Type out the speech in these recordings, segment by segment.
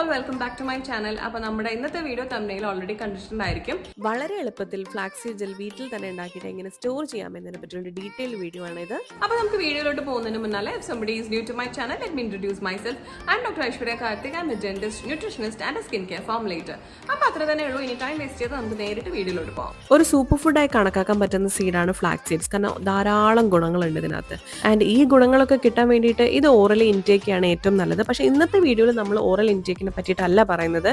all, welcome back to my channel. അപ്പോൾ നമ്മുടെ ഇന്നത്തെ വീഡിയോ തംബ്നെയിൽ ഓൾറെഡി കണ്ടിട്ടുണ്ടായിരിക്കും. വളരെ എളുപ്പത്തിൽ ഫ്ലാക്സീഡ് ജെൽ വീട്ടിൽ തന്നെ ഉണ്ടാക്കിയിട്ട് എങ്ങനെ സ്റ്റോർ ചെയ്യാമെന്നതിനെ പറ്റിയുള്ള ഡീറ്റെയിൽ വീഡിയോ ആണ് ഇത്. അപ്പോൾ നമുക്ക് വീഡിയോയിലോട്ട് പോകുന്നതിന് മുന്നാലെ if somebody is new to my channel, let me introduce myself. I'm Dr. Aishwarya Karthik. I'm a dentist, nutritionist and a skincare formulator. അപ്പോൾ അത്ര തന്നെ ഉള്ളൂ. ഇനി ടൈം വേസ്റ്റ് ചെയ്ത് നമുക്ക് നേരിട്ട് വീഡിയോയിലോട്ട് പോകാം. ഒരു സൂപ്പർ ഫുഡായി കണക്കാക്കാൻ പറ്റുന്ന സീഡാണ് ഫ്ലാക്സ് സീഡ്സ്. കാരണം ധാരാളം ഗുണങ്ങളുണ്ട് ഇതിനകത്ത്. ആൻഡ് ഈ ഗുണങ്ങളൊക്കെ കിട്ടാൻ വേണ്ടിയിട്ട് ഇത് ഓറലി ഇൻടേക്ക് ആണ് ഏറ്റവും നല്ലത്. പക്ഷേ ഇന്നത്തെ വീഡിയോയിൽ നമ്മൾ ഓറൽ ഇൻടേക്കിനെ പറ്റിയിട്ടല്ല പറയുന്നത്.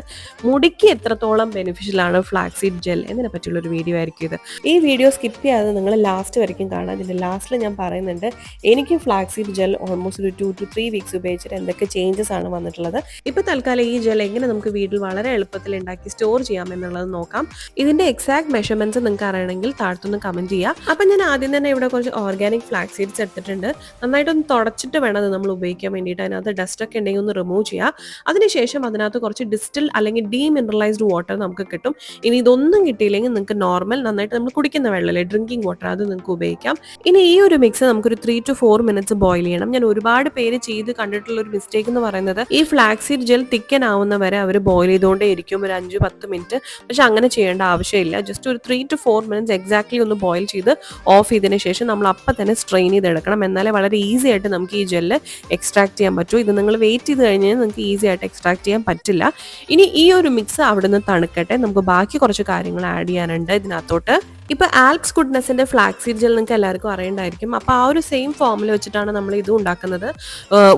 മുടിക്ക് എത്രത്തോളം ബെനിഫിഷ്യൽ ആണ് ഫ്ലാക്സീഡ് ജെൽ എന്നതിനെ പറ്റിയുള്ള ഒരു വീഡിയോ ആയിരിക്കും ഇത്. ഈ വീഡിയോ സ്കിപ്പ് ചെയ്യാതെ നിങ്ങൾ ലാസ്റ്റ് വരയ്ക്കും കാണാം. ഇതിൻ്റെ ലാസ്റ്റിൽ ഞാൻ പറയുന്നുണ്ട് എനിക്ക് ഫ്ലാക്സീഡ് ജെൽ ഓൾമോസ്റ്റ് ഒരു 2 to 3 വീക്സ് ഉപയോഗിച്ചിട്ട് എന്തൊക്കെ ചേഞ്ചസ് ആണ് വന്നിട്ടുള്ളത്. ഇപ്പോൾ തൽക്കാലം ഈ ജെൽ എങ്ങനെ നമുക്ക് വീട്ടിൽ വളരെ എളുപ്പത്തിൽ ഉണ്ടാക്കി സ്റ്റോർ ചെയ്യാം എന്നുള്ളത് നോക്കാം. ഇതിൻ്റെ എക്സാക്ട് മെഷർമെന്റ്സ് നിങ്ങൾക്ക് അറിയണമെങ്കിൽ താഴത്തൊന്ന് കമന്റ് ചെയ്യാം. അപ്പം ഞാൻ ആദ്യം തന്നെ ഇവിടെ കുറച്ച് ഓർഗാനിക് ഫ്ലാക്സ് സീഡ്സ് എടുത്തിട്ടുണ്ട്. നന്നായിട്ടൊന്ന് തുടച്ചിട്ട് വേണം അത് നമ്മൾ ഉപയോഗിക്കാൻ വേണ്ടിയിട്ട്. അതിനകത്ത് ഡസ്റ്റ് ഒക്കെ ഉണ്ടെങ്കിൽ ഒന്ന് റിമൂവ് ചെയ്യാം. അതിനുശേഷം അതിനകത്ത് കുറച്ച് ഡിസ്റ്റിൽ അല്ലെങ്കിൽ ഡീമിനറലൈസ്ഡ് വാട്ടർ നമുക്ക് കിട്ടും. ഇനി ഇതൊന്നും കിട്ടിയില്ലെങ്കിൽ നിങ്ങൾക്ക് നോർമൽ നന്നായിട്ട് നമ്മൾ കുടിക്കുന്ന വെള്ളമല്ലേ, ഡ്രിങ്കിങ് വാട്ടർ, അത് നിങ്ങൾക്ക് ഉപയോഗിക്കാം. ഇനി ഈ ഒരു മിക്സ് നമുക്കൊരു 3 to 4 minutes ബോയിൽ ചെയ്യണം. ഞാൻ ഒരുപാട് പേര് ചെയ്ത് കണ്ടിട്ടുള്ള ഒരു മിസ്റ്റേക്ക് എന്ന് പറയുന്നത് ഈ ഫ്ലാക്സീഡ് ജെൽ തിക്കൻ ആവുന്ന വരെ അവർ ബോയിൽ ചെയ്തുകൊണ്ടേ ഇരിക്കും ഒരു 5-10 മിനിറ്റ്. പക്ഷെ അങ്ങനെ ചെയ്യേണ്ട ആവശ്യമില്ല. ജസ്റ്റ് ഒരു 3 to 4 minutes എക്സാക്ട്ലി ഒന്ന് ബോയിൽ ചെയ്ത് ഓഫ് ചെയ്തതിന് ശേഷം നമ്മൾ അപ്പം തന്നെ സ്ട്രെയിൻ ചെയ്തെടുക്കണം. എന്നാലേ വളരെ ഈസി ആയിട്ട് നമുക്ക് ഈ ജെല്ല് എക്സ്ട്രാക്ട് ചെയ്യാൻ പറ്റൂ. ഇത് നിങ്ങൾ വെയിറ്റ് ചെയ്ത് കഴിഞ്ഞാൽ നിങ്ങൾക്ക് ഈസി ആയിട്ട് എക്സ്ട്രാക്ട് ചെയ്യാൻ പറ്റില്ല. ഇനി ഈ ഒരു മിക്സ് അവിടെ നിന്ന് തണുക്കട്ടെ. നമുക്ക് ബാക്കി കുറച്ച് കാര്യങ്ങൾ ആഡ് ചെയ്യാനുണ്ട് ഇതിനകത്തോട്ട്. ഇപ്പോൾ ആൽപ്സ് ഗുഡ്നെസിന്റെ ഫ്ലാക്സീഡ് ജെൽ നിങ്ങൾക്ക് എല്ലാവർക്കും അറിയണ്ടായിരിക്കും. അപ്പോൾ ആ ഒരു സെയിം ഫോമിൽ വെച്ചിട്ടാണ് നമ്മൾ ഇതും ഉണ്ടാക്കുന്നത്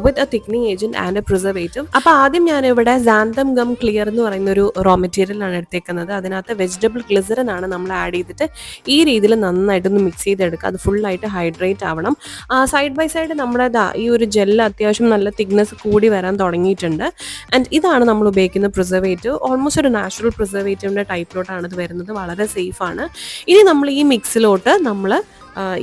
with a thickening agent and a preservative. അപ്പോൾ ആദ്യം ഞാൻ ഇവിടെ സാന്തം ഗം ക്ലിയർ എന്ന് പറയുന്ന ഒരു റോ മെറ്റീരിയൽ ആണ് എടുത്തേക്കുന്നത്. അതിനകത്ത് വെജിറ്റബിൾ ഗ്ലിസറിൻ ആണ് നമ്മൾ ആഡ് ചെയ്തിട്ട് ഈ രീതിയിൽ നന്നായിട്ടൊന്ന് മിക്സ് ചെയ്തെടുക്കുക. അത് ഫുള്ളായിട്ട് ഹൈഡ്രേറ്റ് ആവണം. സൈഡ് ബൈ സൈഡ് നമ്മുടെ ഈ ഒരു ജെല്ല് അത്യാവശ്യം നല്ല തിക്നെസ് കൂടി വരാൻ തുടങ്ങിയിട്ടുണ്ട്. ആൻഡ് ഇതാണ് നമ്മൾ ഉപയോഗിക്കുന്ന പ്രിസർവേറ്റീവ്. ഓൾമോസ്റ്റ് ഒരു നാച്ചുറൽ പ്രിസർവേറ്റീവിന്റെ ടൈപ്പിലോട്ടാണ് ഇത് വരുന്നത്. വളരെ സേഫ് ആണ്. ഇനി നമ്മൾ ഈ മിക്സിലോട്ട് നമ്മൾ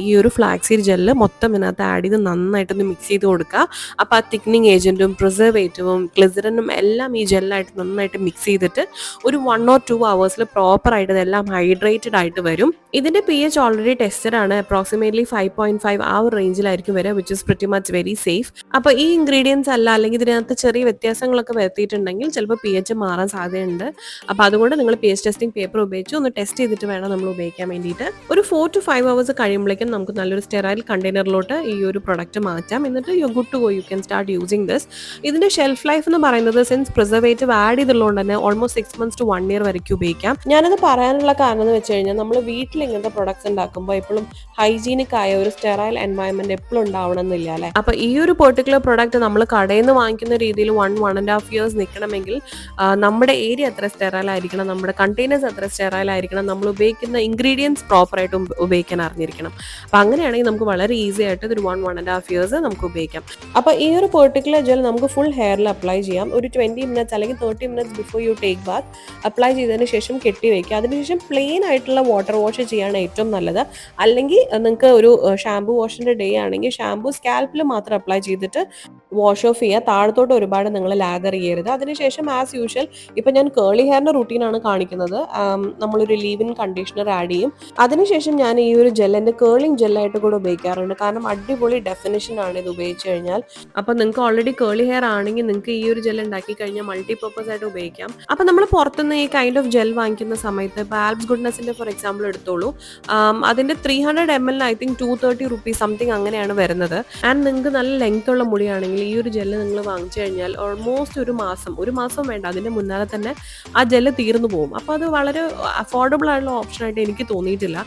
ഈ ഒരു ഫ്ലാക്സീഡ് ജെല്ല് മൊത്തം ഇതിനകത്ത് ആഡ് ചെയ്ത് നന്നായിട്ടൊന്ന് മിക്സ് ചെയ്ത് കൊടുക്കുക. അപ്പോൾ ആ തിക്നിങ് ഏജൻറ്റും പ്രിസർവേറ്റീവും ഗ്ലിസറിനും എല്ലാം ഈ ജെല്ലായിട്ട് നന്നായിട്ട് മിക്സ് ചെയ്തിട്ട് ഒരു 1 or 2 hours പ്രോപ്പറായിട്ട് ഇതെല്ലാം ഹൈഡ്രേറ്റഡ് ആയിട്ട് വരും. ഇതിൻ്റെ pH ഓൾറെഡി ടെസ്റ്റഡ് ആണ്. അപ്രോക്സിമേറ്റ്ലി 5.5 ആ ഒരു റേഞ്ചിലായിരിക്കും വരിക, which is pretty much very safe. അപ്പോൾ ഈ ഇൻഗ്രീഡിയൻസ് അല്ല അല്ലെങ്കിൽ ഇതിനകത്ത് ചെറിയ വ്യത്യാസങ്ങളൊക്കെ വരുത്തിയിട്ടുണ്ടെങ്കിൽ ചിലപ്പോൾ pH മാറാൻ സാധ്യതയുണ്ട്. അപ്പോൾ അതുകൊണ്ട് നിങ്ങൾ pH ടെസ്റ്റിംഗ് പേപ്പർ ഉപയോഗിച്ച് ഒന്ന് ടെസ്റ്റ് ചെയ്തിട്ട് വേണം നമ്മൾ ഉപയോഗിക്കാൻ വേണ്ടിയിട്ട്. ഒരു 4 to 5 hours കഴിയുമ്പോഴേക്കും നമുക്ക് നല്ലൊരു സ്റ്റെറൈൽ കണ്ടെയ്നറിലോട്ട് ഈ ഒരു പ്രൊഡക്റ്റ് മാറ്റാം. എന്നിട്ട് you good to go, you can start using this. ഇതിന്റെ ഷെൽഫ് ലൈഫ് എന്ന് പറയുന്നത് സിൻസ് പ്രിസർവേറ്റീവ് ആഡ് ചെയ്തുള്ളതുകൊണ്ട് തന്നെ ഓൾമോസ്റ്റ് 6 months to 1 year വരെയ്ക്കും ഉപയോഗിക്കാം. ഞാനത് പറയാനുള്ള കാരണം എന്ന് വെച്ച് കഴിഞ്ഞാൽ നമ്മൾ വീട്ടിൽ ഇങ്ങനത്തെ പ്രൊഡക്ട്സ് ഉണ്ടാക്കുമ്പോൾ എപ്പോഴും ഹൈജീനിക് ആയ ഒരു സ്റ്റെറൈൽ എൻവയൺമെന്റ് എപ്പോഴും ഉണ്ടാവണം എന്നില്ല അല്ലേ. അപ്പൊ ഈ ഒരു പെർട്ടിക്കുലർ പ്രൊഡക്റ്റ് നമ്മൾ കടയിൽ നിന്ന് വാങ്ങിക്കുന്ന രീതിയിൽ 1.5 years നിൽക്കണമെങ്കിൽ നമ്മുടെ ഏരിയ എത്ര സ്റ്റെറൈൽ ആയിരിക്കണം, നമ്മുടെ കണ്ടെയ്നേഴ്സ് എത്ര സ്റ്റെറൈൽ ആയിരിക്കണം, നമ്മൾ ഉപയോഗിക്കുന്ന ഇൻഗ്രീഡിയൻസ് പ്രോപ്പറായിട്ട് ഉപയോഗിക്കാൻ അറിഞ്ഞിരിക്കണം. അപ്പം അങ്ങനെയാണെങ്കിൽ നമുക്ക് വളരെ ഈസി ആയിട്ട് ഒരു 1.5 years നമുക്ക് ഉപയോഗിക്കാം. അപ്പോൾ ഈ ഒരു പെർട്ടിക്കുലർ ജെൽ നമുക്ക് ഫുൾ ഹെയറിൽ അപ്ലൈ ചെയ്യാം. ഒരു 20 minutes അല്ലെങ്കിൽ 30 minutes before you take Baat apply ചെയ്തതിന് ശേഷം കെട്ടി വയ്ക്കുക. അതിനുശേഷം പ്ലെയിൻ ആയിട്ടുള്ള വാട്ടർ വാഷ് ചെയ്യാണ് ഏറ്റവും നല്ലത്. അല്ലെങ്കിൽ നിങ്ങൾക്ക് ഒരു ഷാംപൂ വാഷിന്റെ ഡേ ആണെങ്കിൽ ഷാംപൂ സ്കാൽപ്പിൽ മാത്രം അപ്ലൈ ചെയ്തിട്ട് വാഷ് ഓഫ് ചെയ്യുക. താഴത്തോട്ട് ഒരുപാട് നിങ്ങൾ ലാദർ ചെയ്യരുത്. അതിനുശേഷം ആസ് യൂഷ്വൽ ഇപ്പം ഞാൻ കേളി ഹെയറിന്റെ റൂട്ടീനാണ് കാണിക്കുന്നത്. നമ്മളൊരു ലീവ് ഇൻ കണ്ടീഷണർ ആഡ് ചെയ്യും. അതിനുശേഷം ഞാൻ ഈ ഒരു ജെൽ എൻ്റെ കേളിംഗ് ജെല്ലായിട്ട് കൂടെ ഉപയോഗിക്കാറുണ്ട്. കാരണം അടിപൊളി ഡെഫിനിഷൻ ആണ് ഇത് ഉപയോഗിച്ച് കഴിഞ്ഞാൽ. അപ്പം നിങ്ങൾക്ക് ഓൾറെഡി കേളി ഹെയർ ആണെങ്കിൽ നിങ്ങൾക്ക് ഈ ഒരു ജെൽ ഉണ്ടാക്കി കഴിഞ്ഞാൽ മൾട്ടിപർപ്പസ് ആയിട്ട് ഉപയോഗിക്കാം. അപ്പം നമ്മൾ പുറത്തുനിന്ന് ഈ കൈൻഡ് ഓഫ് ജെൽ വാങ്ങിക്കുന്ന സമയത്ത് ഇപ്പോൾ ആൽപ്സ് ഗുഡ്നെസിന്റെ ഫോർ എക്സാമ്പിൾ എടുത്തോളൂ. അതിന്റെ 300 ml I think 230 rupees something അങ്ങനെയാണ് വരുന്നത്. ആൻഡ് നിങ്ങൾക്ക് നല്ല ലെങ്ത് ഉള്ള മുടിയാണെങ്കിൽ ഈ ഒരു ജെല്ല് നിങ്ങൾ വാങ്ങിച്ചു കഴിഞ്ഞാൽ ഓൾമോസ്റ്റ് ഒരു മാസം വേണ്ട, അതിന്റെ മുന്നാലെ തന്നെ ആ ജെല്ല് തീർന്നു പോകും. അപ്പോൾ അത് വളരെ അഫോർഡബിൾ ആയിട്ടുള്ള ഓപ്ഷൻ ആയിട്ട് എനിക്ക് തോന്നിയിട്ടില്ല.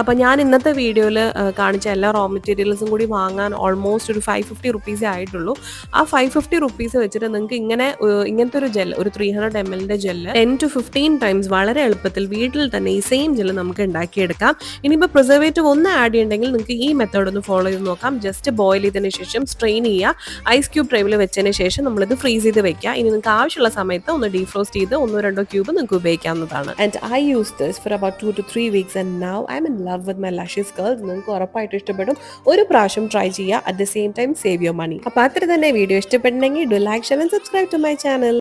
അപ്പം ഞാൻ ഇന്നത്തെ വീഡിയോയിൽ കാണിച്ച എല്ലാ റോ മെറ്റീരിയൽസും കൂടി വാങ്ങാൻ ഓൾമോസ്റ്റ് ഒരു 550 rupees ആയിട്ടുള്ളൂ. ആ 550 rupees വെച്ചിട്ട് നിങ്ങൾക്ക് ഇങ്ങനത്തെ ഒരു ജെൽ, ഒരു 300 ml ജെല്ല് 10 to 15 times വളരെ എളുപ്പത്തിൽ വീട്ടിൽ തന്നെ ഈ സെയിം ജെല്ല് നമുക്ക് ഉണ്ടാക്കിയെടുക്കാം. ഇനിയിപ്പോൾ പ്രിസർവേറ്റീവ് ഒന്ന് ആഡ് ചെയ്യണമെങ്കിൽ നിങ്ങൾക്ക് ഈ മെത്തേഡ് ഒന്ന് ഫോളോ ചെയ്ത് നോക്കാം. ജസ്റ്റ് ബോയിൽ ചെയ്തതിന് ശേഷം സ്ട്രെയിൻ ചെയ്യുക. ഐസ് ക്യൂബ് ട്രേയിൽ വെച്ചതിന് ശേഷം നമ്മളിത് ഫ്രീസ് ചെയ്ത് വെക്കുക. ഇനി നിങ്ങൾക്ക് ആവശ്യമുള്ള സമയത്ത് ഒന്ന് ഡീഫ്രോസ്റ്റ് ചെയ്ത് 1-2 ക്യൂബ് നിങ്ങൾക്ക് ഉപയോഗിക്കാവുന്നതാണ്. And I use this for about 2 to 3 weeks and now I'm in love with my lashes curls. നിങ്ങൾക്ക് ഉറപ്പായിട്ട് ഇഷ്ടപ്പെടും. ഒരു പ്രാവശ്യം ട്രൈ ചെയ്യുക. At the same time save your money. അപ്പോൾ അത്ര തന്നെ വീഡിയോ ഇഷ്ടപ്പെട്ടുണ്ടെങ്കിൽ do like, share and subscribe to my channel.